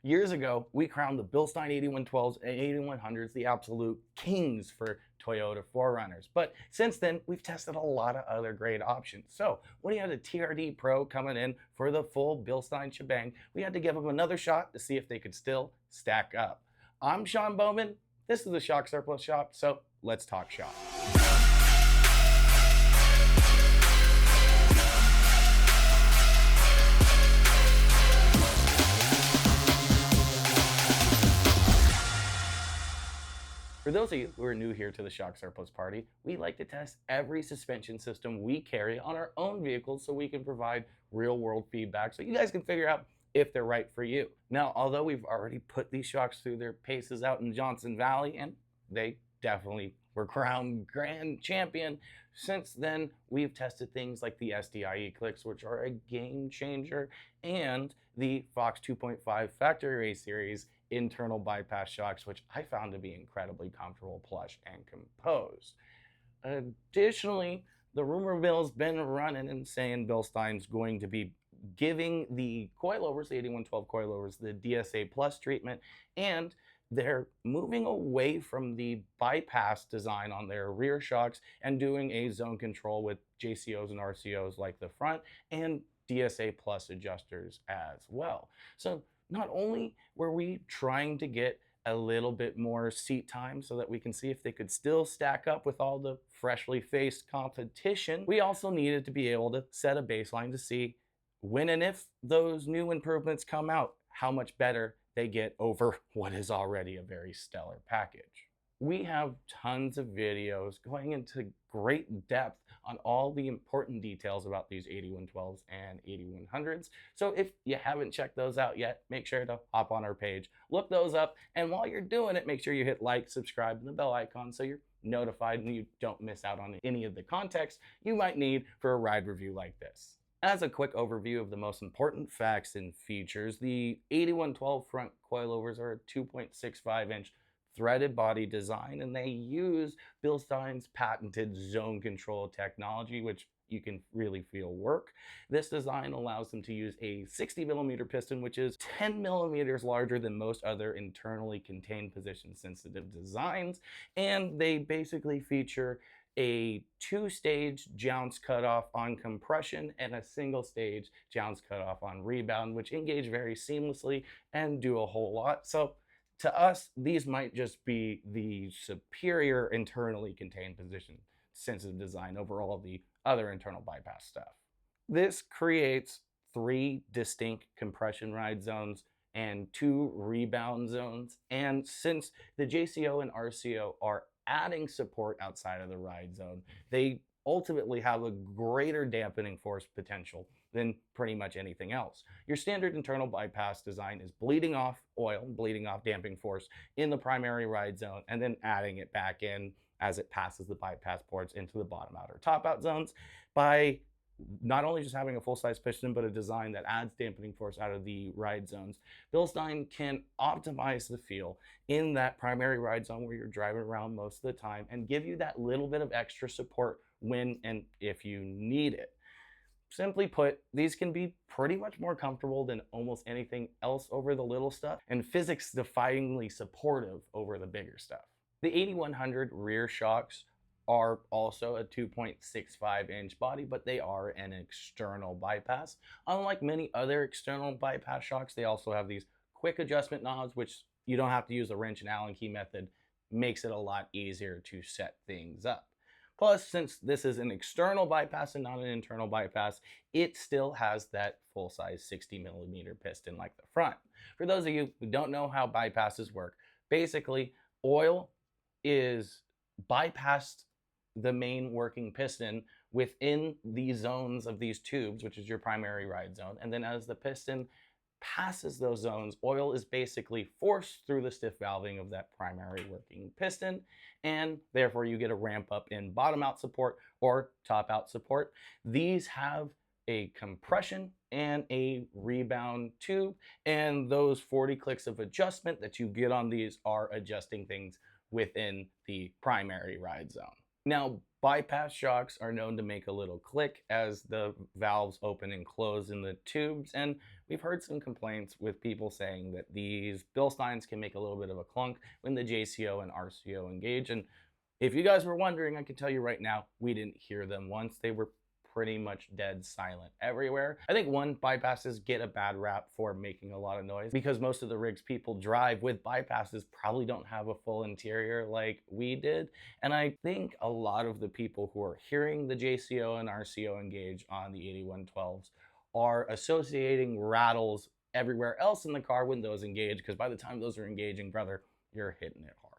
Years ago, we crowned the Bilstein 8112s and 8100s the absolute kings for Toyota 4Runners. But since then, we've tested a lot of other great options. So when you had a TRD Pro coming in for the full Bilstein shebang, we had to give them another shot to see if they could still stack up. I'm Sean Bowman. This is the Shock Surplus Shop, so let's talk shop. For those of you who are new here to the Shock Surplus Party, we like to test every suspension system we carry on our own vehicles so we can provide real-world feedback so you guys can figure out if they're right for you. Now, although we've already put these shocks through their paces out in Johnson Valley, and they definitely were crowned grand champion, since then we've tested things like the SDI E-Clicks, which are a game changer, and the Fox 2.5 Factory Race Series internal bypass shocks, which I found to be incredibly comfortable, plush, and composed. Additionally, the rumor mill's been running and saying Bilstein's going to be giving the coilovers, the 8112 coilovers, the DSA Plus treatment, and they're moving away from the bypass design on their rear shocks and doing a zone control with JCOs and RCOs like the front, and DSA Plus adjusters as well. So not only were we trying to get a little bit more seat time so that we can see if they could still stack up with all the freshly faced competition, we also needed to be able to set a baseline to see when and if those new improvements come out, how much better they get over what is already a very stellar package. We have tons of videos going into great depth on all the important details about these 8112s and 8100s. So if you haven't checked those out yet, make sure to hop on our page, look those up, and while you're doing it, make sure you hit like, subscribe, and the bell icon so you're notified and you don't miss out on any of the context you might need for a ride review like this. As a quick overview of the most important facts and features, the 8112 front coilovers are a 2.65-inch threaded body design, and they use Bilstein's patented zone control technology, which you can really feel work. This design allows them to use a 60mm piston, which is 10mm larger than most other internally contained position-sensitive designs, and they basically feature a two-stage jounce cutoff on compression and a single-stage jounce cutoff on rebound, which engage very seamlessly and do a whole lot. So to us, these might just be the superior internally contained position-sensitive design over all the other internal bypass stuff. This creates 3 distinct compression ride zones and 2 rebound zones, and since the JCO and RCO are adding support outside of the ride zone, they ultimately have a greater dampening force potential than pretty much anything else. Your standard internal bypass design is bleeding off oil, bleeding off damping force in the primary ride zone, and then adding it back in as it passes the bypass ports into the bottom out or top out zones by not only just having a full-size piston, but a design that adds dampening force out of the ride zones. Bilstein can optimize the feel in that primary ride zone where you're driving around most of the time and give you that little bit of extra support when and if you need it. Simply put, these can be pretty much more comfortable than almost anything else over the little stuff, and physics-defyingly supportive over the bigger stuff. The 8100 rear shocks are also a 2.65-inch body, but they are an external bypass. Unlike many other external bypass shocks, they also have these quick adjustment knobs, which you don't have to use the wrench and Allen key method, makes it a lot easier to set things up. Plus, since this is an external bypass and not an internal bypass, it still has that full-size 60mm piston like the front. For those of you who don't know how bypasses work, basically, oil is bypassed the main working piston within the zones of these tubes, which is your primary ride zone. And then as the piston passes those zones, oil is basically forced through the stiff valving of that primary working piston, and therefore you get a ramp up in bottom out support or top out support. These have a compression and a rebound tube, and those 40 clicks of adjustment that you get on these are adjusting things within the primary ride zone. Now, bypass shocks are known to make a little click as the valves open and close in the tubes, and we've heard some complaints with people saying that these Bilsteins can make a little bit of a clunk when the JCO and RCO engage. And if you guys were wondering, I can tell you right now, we didn't hear them once. They were pretty much dead silent everywhere. I think one, bypasses get a bad rap for making a lot of noise because most of the rigs people drive with bypasses probably don't have a full interior like we did. And I think a lot of the people who are hearing the JCO and RCO engage on the 8112s are associating rattles everywhere else in the car when those engage, because by the time those are engaging, brother, you're hitting it hard.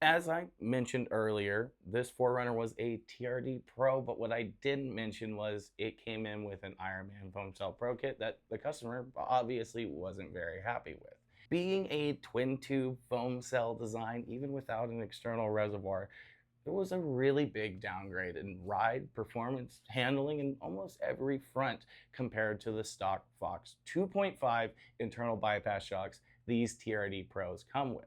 As I mentioned earlier, this 4Runner was a TRD Pro, but what I didn't mention was it came in with an Ironman foam cell Pro kit that the customer obviously wasn't very happy with. Being a twin tube foam cell design, even without an external reservoir, it was a really big downgrade in ride, performance, handling, and almost every front compared to the stock Fox 2.5 internal bypass shocks these TRD Pros come with.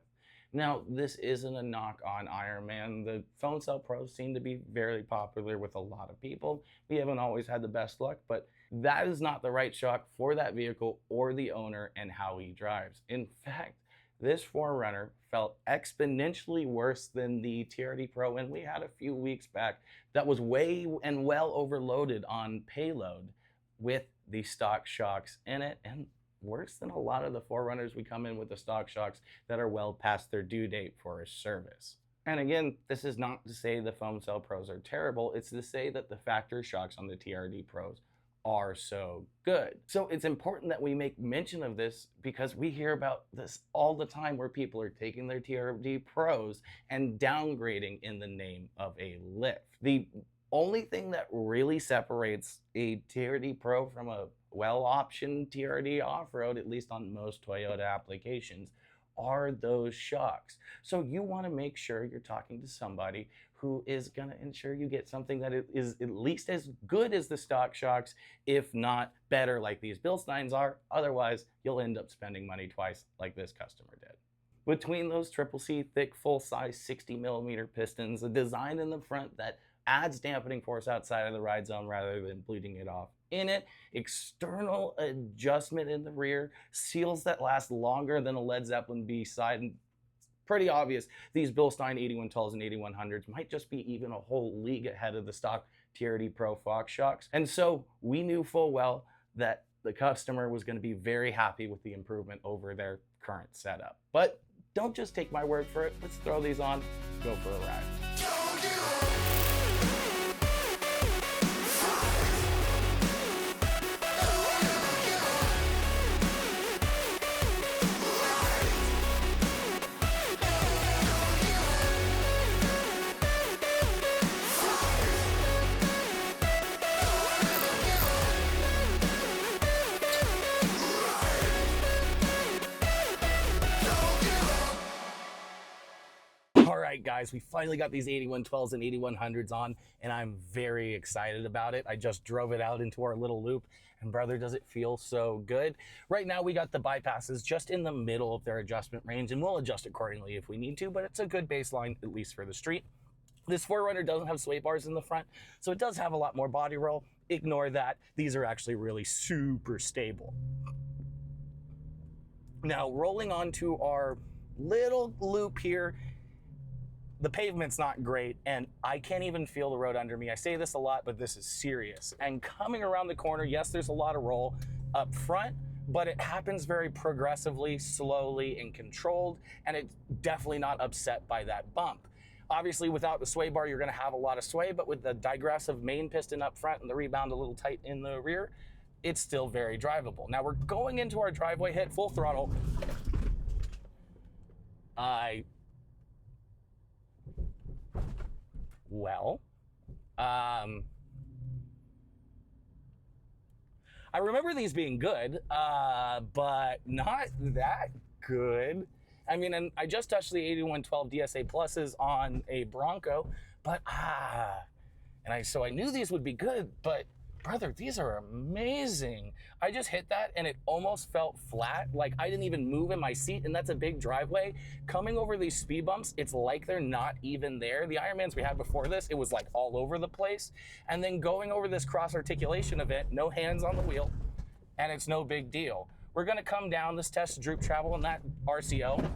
Now, this isn't a knock on Ironman. The foam cell Pros seem to be very popular with a lot of people. We haven't always had the best luck, but that is not the right shock for that vehicle or the owner and how he drives. In fact, this 4Runner felt exponentially worse than the TRD Pro, and we had a few weeks back that was way and well overloaded on payload with the stock shocks in it, and worse than a lot of the 4Runners we come in with the stock shocks that are well past their due date for a service. And again, this is not to say the foam cell Pros are terrible, it's to say that the factory shocks on the TRD Pros are so good. So it's important that we make mention of this because we hear about this all the time where people are taking their TRD Pros and downgrading in the name of a lift. The only thing that really separates a TRD Pro from a well-optioned TRD off-road, at least on most Toyota applications, are those shocks. So you want to make sure you're talking to somebody who is going to ensure you get something that is at least as good as the stock shocks, if not better like these Bilsteins are. Otherwise, you'll end up spending money twice like this customer did. Between those Triple C thick, full-size 60mm pistons, a design in the front that adds dampening force outside of the ride zone rather than bleeding it off in it, external adjustment in the rear, seals that last longer than a Led Zeppelin B side, and pretty obvious these Bilstein 8112s and 8100s might just be even a whole league ahead of the stock TRD Pro Fox shocks. And so we knew full well that the customer was going to be very happy with the improvement over their current setup. But don't just take my word for it. Let's throw these on, go for a ride. All right, guys, we finally got these 8112s and 8100s on, and I'm very excited about it. I just drove it out into our little loop, and brother, does it feel so good. Right now, we got the bypasses just in the middle of their adjustment range, and we'll adjust accordingly if we need to, but it's a good baseline, at least for the street. This 4Runner doesn't have sway bars in the front, so it does have a lot more body roll. Ignore that. These are actually really super stable. Now, rolling onto our little loop here, the pavement's not great, and I can't even feel the road under me. I say this a lot, but this is serious. And coming around the corner, yes, there's a lot of roll up front, but it happens very progressively, slowly, and controlled, and it's definitely not upset by that bump. Obviously, without the sway bar, you're gonna have a lot of sway, but with the digressive main piston up front and the rebound a little tight in the rear, it's still very drivable. Now we're going into our driveway hit, full throttle. I remember these being good, but not that good. I mean, and I just touched the 8112 DSA Pluses on a Bronco, but so I knew these would be good, but brother, these are amazing. I just hit that and it almost felt flat. Like I didn't even move in my seat, and that's a big driveway. Coming over these speed bumps, it's like they're not even there. The Ironmans we had before this, it was like all over the place. And then going over this cross articulation event, no hands on the wheel, and it's no big deal. We're gonna come down. This test droop travel and that RCO,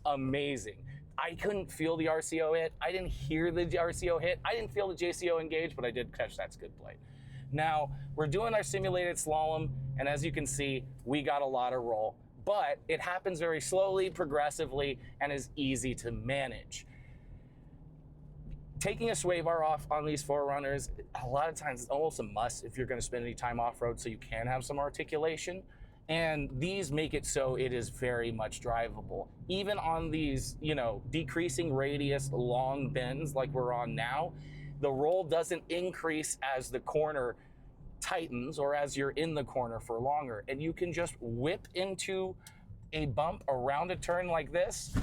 amazing. I couldn't feel the RCO hit. I didn't hear the RCO hit. I didn't feel the JCO engage, but I did catch that skid plate. Now, we're doing our simulated slalom, and as you can see, we got a lot of roll, but it happens very slowly, progressively, and is easy to manage. Taking a sway bar off on these 4Runners, a lot of times it's almost a must if you're gonna spend any time off-road so you can have some articulation. And these make it so it is very much drivable. Even on these, decreasing radius long bends like we're on now, the roll doesn't increase as the corner tightens or as you're in the corner for longer. And you can just whip into a bump around a turn like this,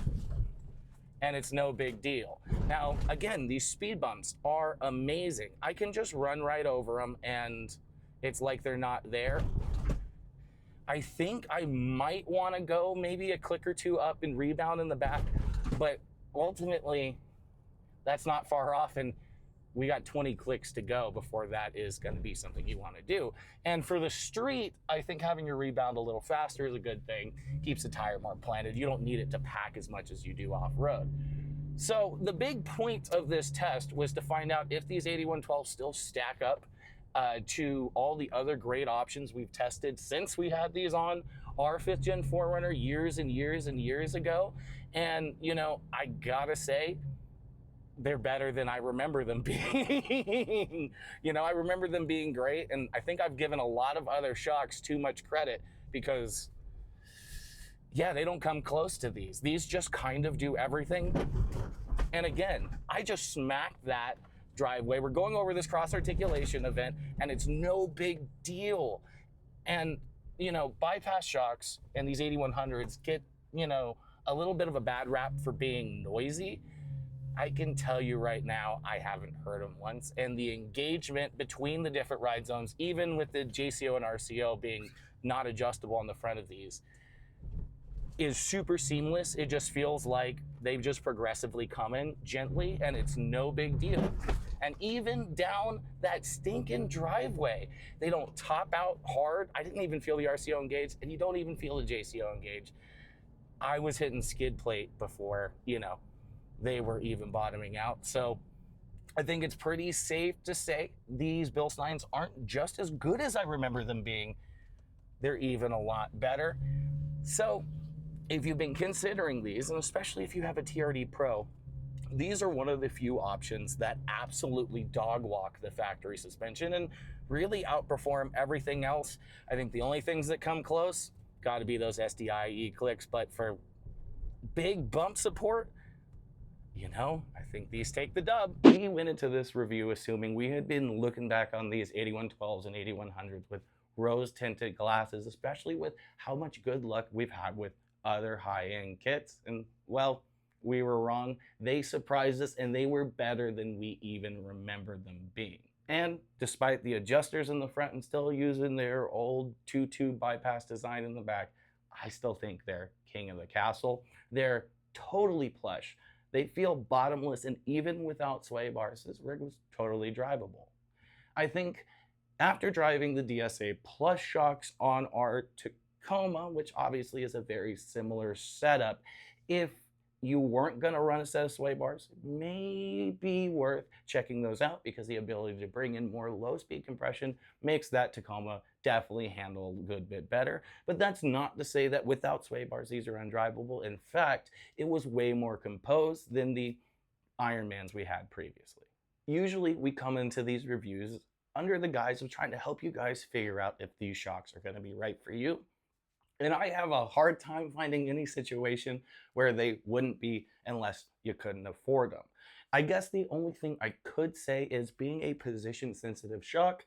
and it's no big deal. Now, again, these speed bumps are amazing. I can just run right over them and it's like they're not there. I think I might want to go maybe a click or two up and rebound in the back, but ultimately that's not far off, and we got 20 clicks to go before that is going to be something you want to do. And for the street, I think having your rebound a little faster is a good thing. Keeps the tire more planted. You don't need it to pack as much as you do off-road. So the big point of this test was to find out if these 8112s still stack up to all the other great options we've tested since we had these on our 5th gen 4Runner years and years and years ago. And, I gotta say, they're better than I remember them being. I remember them being great, and I think I've given a lot of other shocks too much credit because, yeah, they don't come close to these. These just kind of do everything. And again, I just smacked that driveway. We're going over this cross articulation event, and it's no big deal. And, bypass shocks and these 8100s get, a little bit of a bad rap for being noisy. I can tell you right now, I haven't heard them once. And the engagement between the different ride zones, even with the JCO and RCO being not adjustable on the front of these, is super seamless. It just feels like they've just progressively come in gently, and it's no big deal. And even down that stinking driveway, they don't top out hard. I didn't even feel the RCO engage, and you don't even feel the JCO engage. I was hitting skid plate before, they were even bottoming out. So I think it's pretty safe to say these Bilsteins aren't just as good as I remember them being. They're even a lot better. So if you've been considering these, and especially if you have a TRD Pro, these are one of the few options that absolutely dog walk the factory suspension and really outperform everything else. I think the only things that come close got to be those SDI clicks, but for big bump support, I think these take the dub. We went into this review assuming we had been looking back on these 8112s and 8100s with rose-tinted glasses, especially with how much good luck we've had with other high-end kits. And, well, we were wrong. They surprised us, and they were better than we even remembered them being. And despite the adjusters in the front and still using their old 2-tube bypass design in the back, I still think they're king of the castle. They're totally plush. They feel bottomless, and even without sway bars, this rig was totally drivable. I think after driving the DSA Plus shocks on our Tacoma, which obviously is a very similar setup, if you weren't going to run a set of sway bars, it may be worth checking those out because the ability to bring in more low-speed compression makes that Tacoma definitely handle a good bit better. But that's not to say that without sway bars, these are undrivable. In fact, it was way more composed than the Ironmans we had previously. Usually, we come into these reviews under the guise of trying to help you guys figure out if these shocks are going to be right for you. And I have a hard time finding any situation where they wouldn't be unless you couldn't afford them. I guess the only thing I could say is being a position-sensitive shock,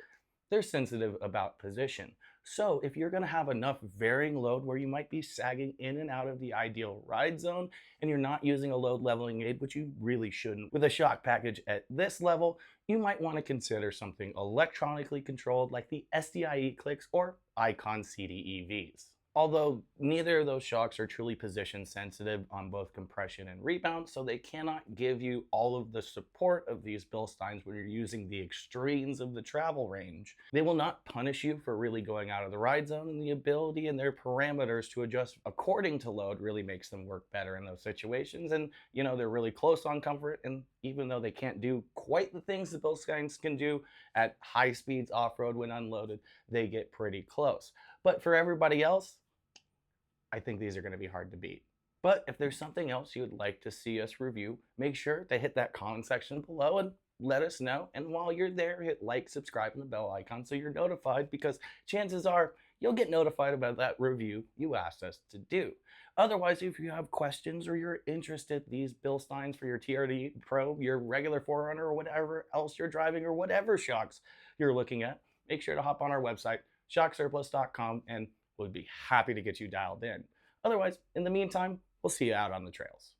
they're sensitive about position. So if you're going to have enough varying load where you might be sagging in and out of the ideal ride zone and you're not using a load leveling aid, which you really shouldn't, with a shock package at this level, you might want to consider something electronically controlled like the SDIE clicks or Icon CDEVs. Although neither of those shocks are truly position sensitive on both compression and rebound, so they cannot give you all of the support of these Bilsteins when you're using the extremes of the travel range. They will not punish you for really going out of the ride zone, and the ability and their parameters to adjust according to load really makes them work better in those situations. And they're really close on comfort, and even though they can't do quite the things that Bilsteins can do at high speeds off-road when unloaded, they get pretty close. But for everybody else, I think these are going to be hard to beat. But if there's something else you would like to see us review, make sure to hit that comment section below and let us know. And while you're there, hit like, subscribe, and the bell icon so you're notified, because chances are you'll get notified about that review you asked us to do. Otherwise, if you have questions or you're interested in these Bilsteins for your TRD Pro, your regular 4Runner, or whatever else you're driving, or whatever shocks you're looking at, make sure to hop on our website, shocksurplus.com, and would be happy to get you dialed in. Otherwise, in the meantime, we'll see you out on the trails.